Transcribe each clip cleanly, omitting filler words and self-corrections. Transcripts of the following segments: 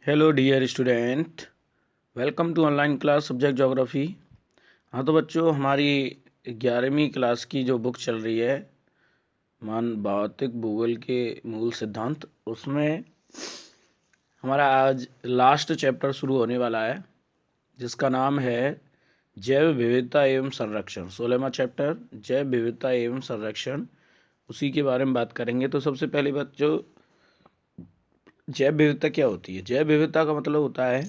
Hello dear student, welcome to online class subject geography. हाँ तो बच्चों, हमारी 11वीं क्लास की जो बुक चल रही है मान भौतिक भूगोल के मूल सिद्धांत, उसमें हमारा आज लास्ट चैप्टर शुरू होने वाला है जिसका नाम है जैव विविधता एवं संरक्षण। 16वां चैप्टर जैव विविधता एवं संरक्षण, उसी के बारे में बात करेंगे। तो सबसे पहले बच्चों, जैव विविधता क्या होती है? जैव विविधता का मतलब होता है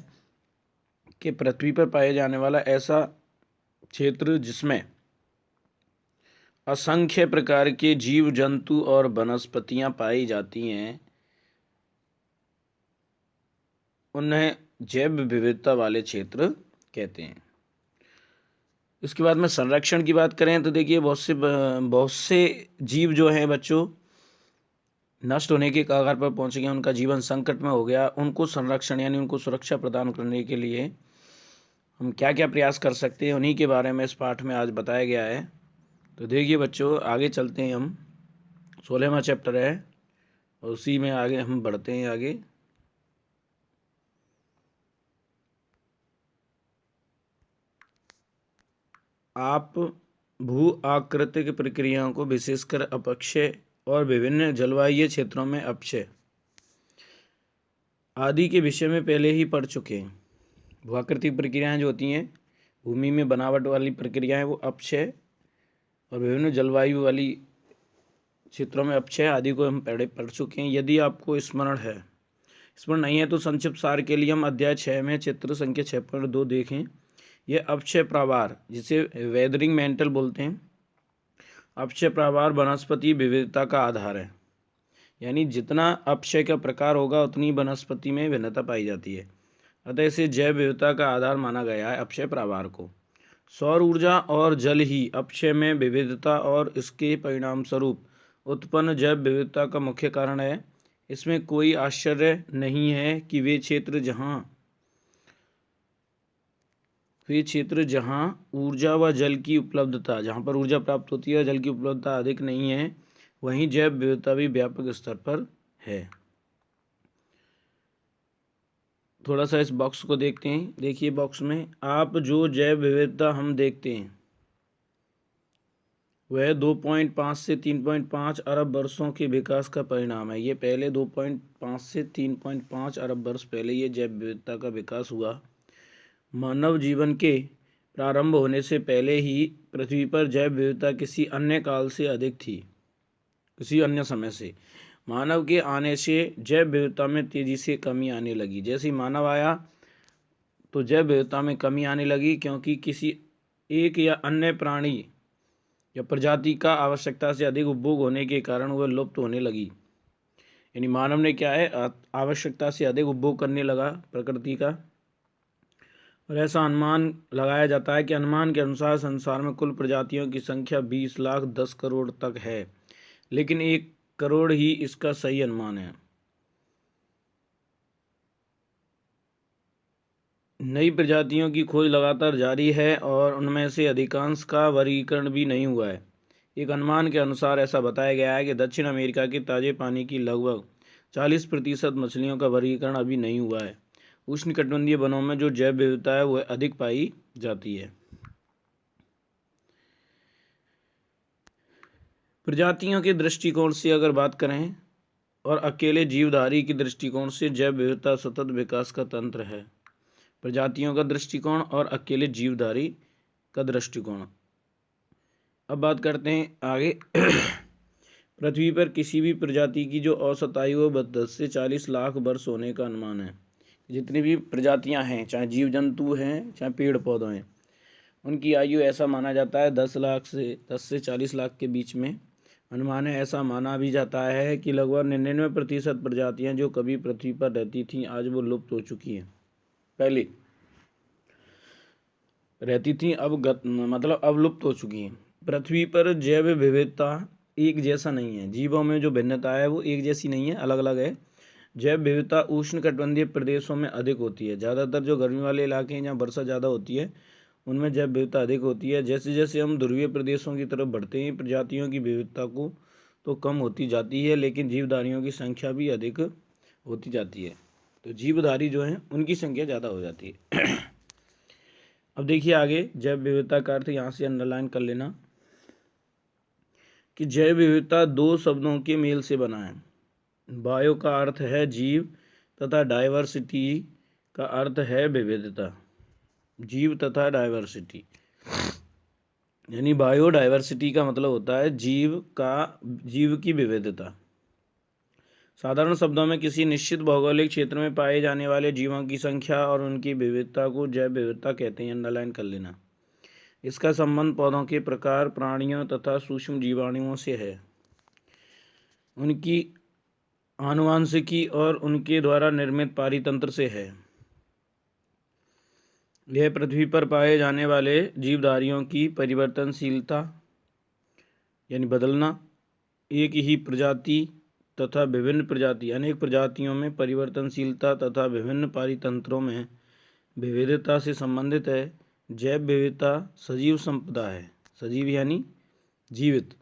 कि पृथ्वी पर पाए जाने वाला ऐसा क्षेत्र जिसमें असंख्य प्रकार के जीव जंतु और वनस्पतियां पाई जाती हैं, उन्हें जैव विविधता वाले क्षेत्र कहते हैं। इसके बाद में संरक्षण की बात करें तो देखिए, बहुत से जीव जो हैं बच्चों, नष्ट होने के कगार पर पहुंच गए, उनका जीवन संकट में हो गया। उनको संरक्षण यानी उनको सुरक्षा प्रदान करने के लिए हम क्या क्या प्रयास कर सकते हैं, उन्हीं के बारे में इस पाठ में आज बताया गया है। तो देखिए बच्चों, आगे चलते हैं हम। 16वां चैप्टर है और उसी में आगे हम बढ़ते हैं आगे। आप भू आकृतिक प्रक्रियाओं को विशेषकर अपक्षय और विभिन्न जलवायु क्षेत्रों में अपक्षय आदि के विषय में पहले ही पढ़ चुके हैं। भूआकृतिक प्रक्रियाएं जो होती हैं, भूमि में बनावट वाली प्रक्रियाएं, वो अपक्षय और विभिन्न जलवायु वाली क्षेत्रों में अपक्षय आदि को हम पहले पढ़ चुके हैं। यदि आपको स्मरण नहीं है तो संक्षिप्त सार के लिए हम अध्याय 6 में चित्र संख्या 6.2 देखें। यह अपक्षय प्रावार, जिसे वेदरिंग मेंटल बोलते हैं, अपक्षय प्रावार वनस्पति विविधता का आधार है। यानी जितना अपक्षय का प्रकार होगा उतनी वनस्पति में भिन्नता पाई जाती है। अतः इसे जैव विविधता का आधार माना गया है अपक्षय प्रावार को। सौर ऊर्जा और जल ही अपक्षय में विविधता और इसके परिणाम स्वरूप उत्पन्न जैव विविधता का मुख्य कारण है। इसमें कोई आश्चर्य नहीं है कि वे क्षेत्र जहाँ ऊर्जा व जल की उपलब्धता, जहाँ पर ऊर्जा प्राप्त होती है, जल की उपलब्धता अधिक नहीं है, वहीं जैव विविधता भी व्यापक स्तर पर है। थोड़ा सा इस बॉक्स को देखते हैं। देखिए बॉक्स में आप जो जैव विविधता हम देखते हैं वह 2.5 से 3.5 अरब वर्षों के विकास का परिणाम है। ये पहले 2.5 से 3.5 अरब वर्ष पहले ये जैव विविधता का विकास हुआ। मानव जीवन के प्रारंभ होने से पहले ही पृथ्वी पर जैव विविधता किसी अन्य काल से अधिक थी, किसी अन्य समय से। मानव के आने से जैव विविधता में तेजी से कमी आने लगी। जैसे ही मानव आया तो जैव विविधता में कमी आने लगी, क्योंकि किसी एक या अन्य प्राणी या प्रजाति का आवश्यकता से अधिक उपभोग होने के कारण वह लुप्त होने लगी। यानी मानव ने क्या है, आवश्यकता से अधिक उपभोग करने लगा प्रकृति का। और ऐसा अनुमान लगाया जाता है कि अनुमान के अनुसार संसार में कुल प्रजातियों की संख्या 20 लाख 10 करोड़ तक है, लेकिन 1 करोड़ ही इसका सही अनुमान है। नई प्रजातियों की खोज लगातार जारी है और उनमें से अधिकांश का वर्गीकरण भी नहीं हुआ है। एक अनुमान के अनुसार ऐसा बताया गया है कि दक्षिण अमेरिका के ताजे पानी की लगभग 40% मछलियों का वर्गीकरण अभी नहीं हुआ है। उष्णकटिबंधीय वनों में जो जैव विविधता है वह अधिक पाई जाती है। प्रजातियों के दृष्टिकोण से अगर बात करें और अकेले जीवधारी के दृष्टिकोण से, जैव विविधता सतत विकास का तंत्र है। प्रजातियों का दृष्टिकोण और अकेले जीवधारी का दृष्टिकोण। अब बात करते हैं आगे। पृथ्वी पर किसी भी प्रजाति की जो औसत आयु है 10 से 40 लाख वर्ष होने का अनुमान है। जितनी भी प्रजातियां हैं, चाहे जीव जंतु हैं चाहे पेड़ पौधे हैं, उनकी आयु ऐसा माना जाता है 10 से 40 लाख के बीच में अनुमान है। ऐसा माना भी जाता है कि लगभग 99% प्रजातियां जो कभी पृथ्वी पर रहती थीं आज वो लुप्त हो चुकी हैं। पहले रहती थी, अब लुप्त हो चुकी हैं। पृथ्वी पर जैव विविधता एक जैसा नहीं है। जीवों में जो भिन्नता है वो एक जैसी नहीं है, अलग अलग है। जैव विविधता उष्णकटिबंधीय प्रदेशों में अधिक होती है। ज़्यादातर जो गर्मी वाले इलाके हैं जहाँ वर्षा ज़्यादा होती है उनमें जैव विविधता अधिक होती है। जैसे जैसे हम ध्रुवीय प्रदेशों की तरफ बढ़ते हैं, प्रजातियों की विविधता को तो कम होती जाती है, लेकिन जीवधारियों की संख्या भी अधिक होती जाती है। तो जीवधारी जो हैं उनकी संख्या ज़्यादा हो जाती है। अब देखिए आगे, जैव विविधता का अर्थ यहाँ से अंडरलाइन कर लेना कि जैव विविधता दो शब्दों के मेल से बना है। बायो का अर्थ है जीव तथा डाइवर्सिटी का अर्थ है विविधता। जीव तथा डाइवर्सिटी यानी बायोडाइवर्सिटी का मतलब होता है जीव की विविधता। साधारण शब्दों में किसी निश्चित भौगोलिक क्षेत्र में पाए जाने वाले जीवों की संख्या और उनकी विविधता को जैव विविधता कहते हैं। अंडरलाइन कर लेना। इसका संबंध पौधों के प्रकार, प्राणियों तथा सूक्ष्म जीवाणुओं से है, उनकी आनुवांशिकी और उनके द्वारा निर्मित पारितंत्र से है। यह पृथ्वी पर पाए जाने वाले जीवधारियों की परिवर्तनशीलता यानी बदलना, एक ही प्रजाति तथा विभिन्न प्रजाति अनेक प्रजातियों में परिवर्तनशीलता तथा विभिन्न पारितंत्रों में विविधता से संबंधित है। जैव विविधता सजीव संपदा है। सजीव यानी जीवित।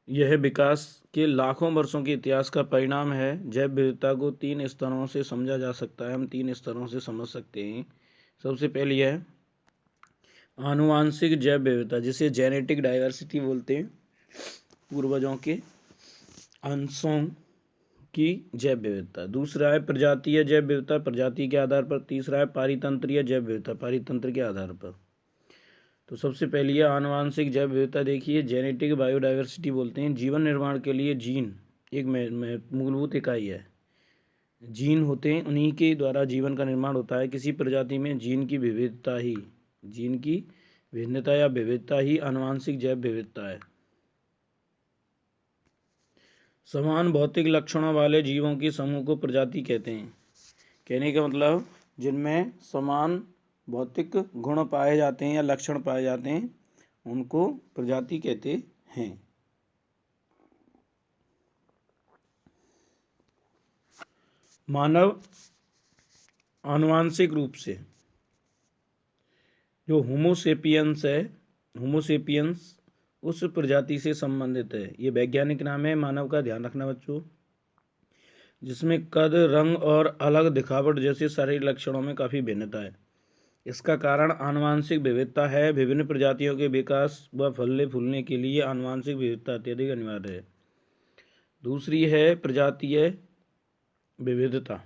यह विकास के लाखों वर्षों के इतिहास का परिणाम है। जैव विविधता को 3 स्तरों से समझा जा सकता है। हम 3 स्तरों से समझ सकते हैं। सबसे पहली है आनुवांशिक जैव विविधता, जिसे जेनेटिक डाइवर्सिटी बोलते हैं, पूर्वजों के अंशों की जैव विविधता। दूसरा है प्रजातीय जैव विविधता, प्रजाति के आधार पर। तीसरा है पारितंत्रीय जैव विविधता, पारितंत्र के आधार पर। तो सबसे पहली है आनुवांशिक जैव विविधता। देखिए, जेनेटिक बायोडाइवर्सिटी बोलते हैं। जीवन निर्माण के लिए जीन एक मूलभूत इकाई है। जीन होते हैं, उन्हीं के द्वारा जीवन का निर्माण होता है। किसी प्रजाति में जीन की भिन्नता या विविधता ही आनुवांशिक जैव विविधता है। समान भौतिक लक्षणों वाले जीवों के समूह को प्रजाति कहते हैं। कहने का मतलब जिनमें समान भौतिक गुण पाए जाते हैं या लक्षण पाए जाते हैं, उनको प्रजाति कहते हैं। मानव आनुवांशिक रूप से जो होमोसेपियंस है, होमोसेपियंस उस प्रजाति से संबंधित है। ये वैज्ञानिक नाम है मानव का, ध्यान रखना बच्चों, जिसमें कद, रंग और अलग दिखावट जैसे शारीरिक लक्षणों में काफ़ी भिन्नता है। इसका कारण आनुवांशिक विविधता है। विभिन्न प्रजातियों के विकास व फलने फूलने के लिए आनुवांशिक विविधता अत्यधिक अनिवार्य है। दूसरी है प्रजातीय विविधता।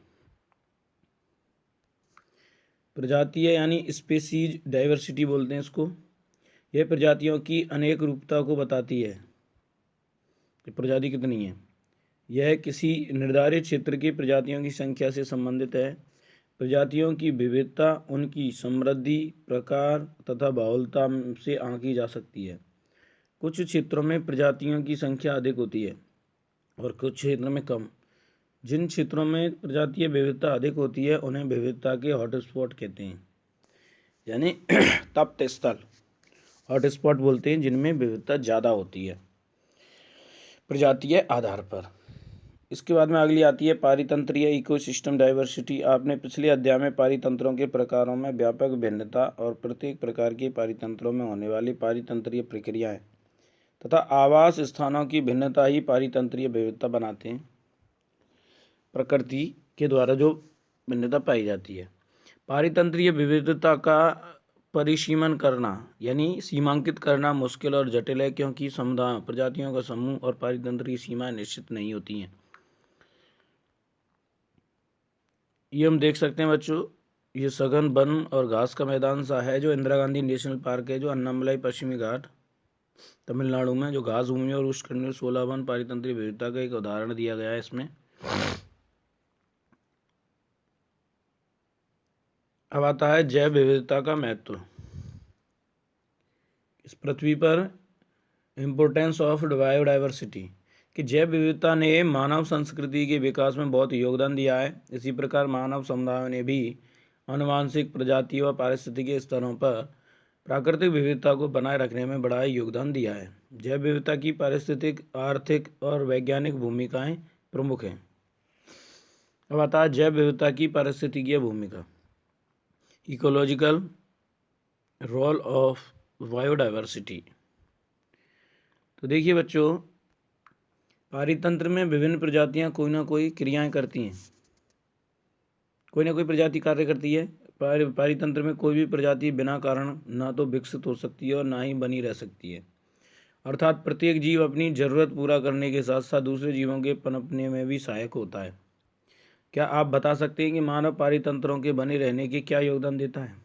प्रजातीय यानी स्पीसीज डाइवर्सिटी बोलते हैं इसको। यह प्रजातियों की अनेक रूपता को बताती है कि प्रजाति कितनी है। यह किसी निर्धारित क्षेत्र की प्रजातियों की संख्या से संबंधित है। प्रजातियों की विविधता उनकी समृद्धि, प्रकार तथा बहुलता से आंकी जा सकती है। कुछ क्षेत्रों में प्रजातियों की संख्या अधिक होती है और कुछ क्षेत्रों में कम। जिन क्षेत्रों में प्रजातीय विविधता अधिक होती है उन्हें विविधता के हॉटस्पॉट कहते हैं, यानी तप्त स्थल हॉटस्पॉट बोलते हैं, जिनमें विविधता ज़्यादा होती है प्रजातीय आधार पर। इसके बाद में अगली आती है पारितंत्रीय इकोसिस्टम डाइवर्सिटी। आपने पिछले अध्याय में पारितंत्रों के प्रकारों में व्यापक भिन्नता और प्रत्येक प्रकार के पारितंत्रों में होने वाली पारितंत्रीय प्रक्रियाएं तथा आवास स्थानों की भिन्नता ही पारितंत्रीय विविधता बनाते हैं। प्रकृति के द्वारा जो भिन्नता पाई जाती है। पारितंत्रीय विविधता का परिसीमन करना यानी सीमांकित करना मुश्किल और जटिल है, क्योंकि समुदाय, प्रजातियों का समूह और पारितंत्र की सीमाएं निश्चित नहीं होती हैं। ये हम देख सकते हैं बच्चों, ये सघन वन और घास का मैदान सा है जो इंदिरा गांधी नेशनल पार्क है, जो अन्नामलाई पश्चिमी घाट तमिलनाडु में, जो घास भूमि और उष्णकटिबंधीय 16 वन पारितंत्रीय विविधता का एक उदाहरण दिया गया है इसमें। अब आता है जैव विविधता का महत्व। इस पृथ्वी पर इम्पोर्टेंस ऑफ बायोडाइवर्सिटी कि जैव विविधता ने मानव संस्कृति के विकास में बहुत योगदान दिया है। इसी प्रकार मानव समुदायों ने भी आनुवांशिक, प्रजाति व पारिस्थितिकी स्तरों पर प्राकृतिक विविधता को बनाए रखने में बड़ा योगदान दिया है। जैव विविधता की पारिस्थितिक, आर्थिक और वैज्ञानिक भूमिकाएं प्रमुख हैं। अब आता है जैव विविधता की पारिस्थितिकीय भूमिका, इकोलॉजिकल रोल ऑफ बायोडाइवर्सिटी। तो देखिए बच्चों, पारितंत्र में विभिन्न प्रजातियां कोई ना कोई क्रियाएं करती हैं, कोई ना कोई प्रजाति कार्य करती है। पारितंत्र में कोई भी प्रजाति बिना कारण ना तो विकसित हो सकती है और ना ही बनी रह सकती है। अर्थात प्रत्येक जीव अपनी जरूरत पूरा करने के साथ साथ दूसरे जीवों के पनपने में भी सहायक होता है। क्या आप बता सकते हैं कि मानव पारितंत्रों के बने रहने के क्या योगदान देता है?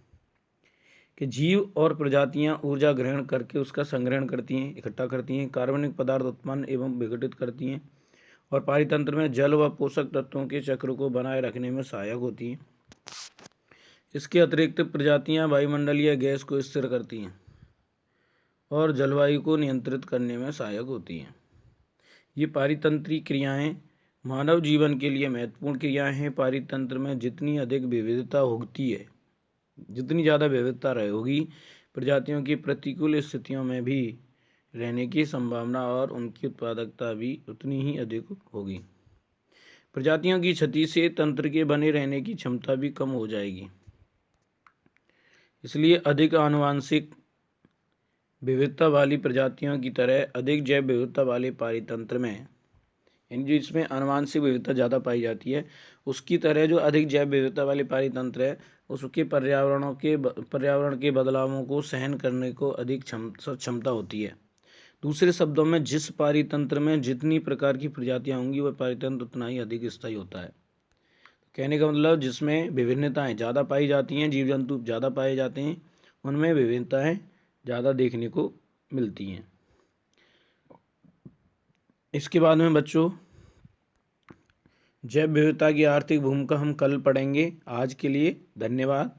कि जीव और प्रजातियां ऊर्जा ग्रहण करके उसका संग्रहण करती हैं, इकट्ठा करती हैं, कार्बनिक पदार्थ उत्पन्न एवं विघटित करती हैं और पारितंत्र में जल व पोषक तत्वों के चक्र को बनाए रखने में सहायक होती हैं। इसके अतिरिक्त प्रजातियां वायुमंडलीय गैस को स्थिर करती हैं और जलवायु को नियंत्रित करने में सहायक होती हैं। ये पारितंत्रीय क्रियाएं मानव जीवन के लिए महत्वपूर्ण क्रियाएं हैं। पारितंत्र में जितनी अधिक विविधता होती है, जितनी ज़्यादा विविधता रहेगी, प्रजातियों की प्रतिकूल स्थितियों में भी रहने की संभावना और उनकी उत्पादकता भी उतनी ही अधिक होगी। प्रजातियों की क्षति से तंत्र के बने रहने की क्षमता भी कम हो जाएगी। इसलिए अधिक आनुवांशिक विविधता वाली प्रजातियों की तरह अधिक जैव विविधता वाले पारितंत्र में, यानी जिसमें आनुवांशिक विविधता ज़्यादा पाई जाती है, उसकी तरह जो अधिक जैव विविधता वाले पारितंत्र है उसके पर्यावरण के बदलावों को सहन करने को अधिक क्षमता होती है। दूसरे शब्दों में जिस पारितंत्र में जितनी प्रकार की प्रजातियां होंगी वह पारितंत्र उतना ही अधिक स्थायी होता है। कहने का मतलब जिसमें विभिन्नताएं ज़्यादा पाई जाती हैं, जीव जंतु ज़्यादा पाए जाते हैं, उनमें विभिन्नताएं ज़्यादा देखने को मिलती हैं। इसके बाद में बच्चों जैव विविधता की आर्थिक भूमिका हम कल पढ़ेंगे। आज के लिए धन्यवाद।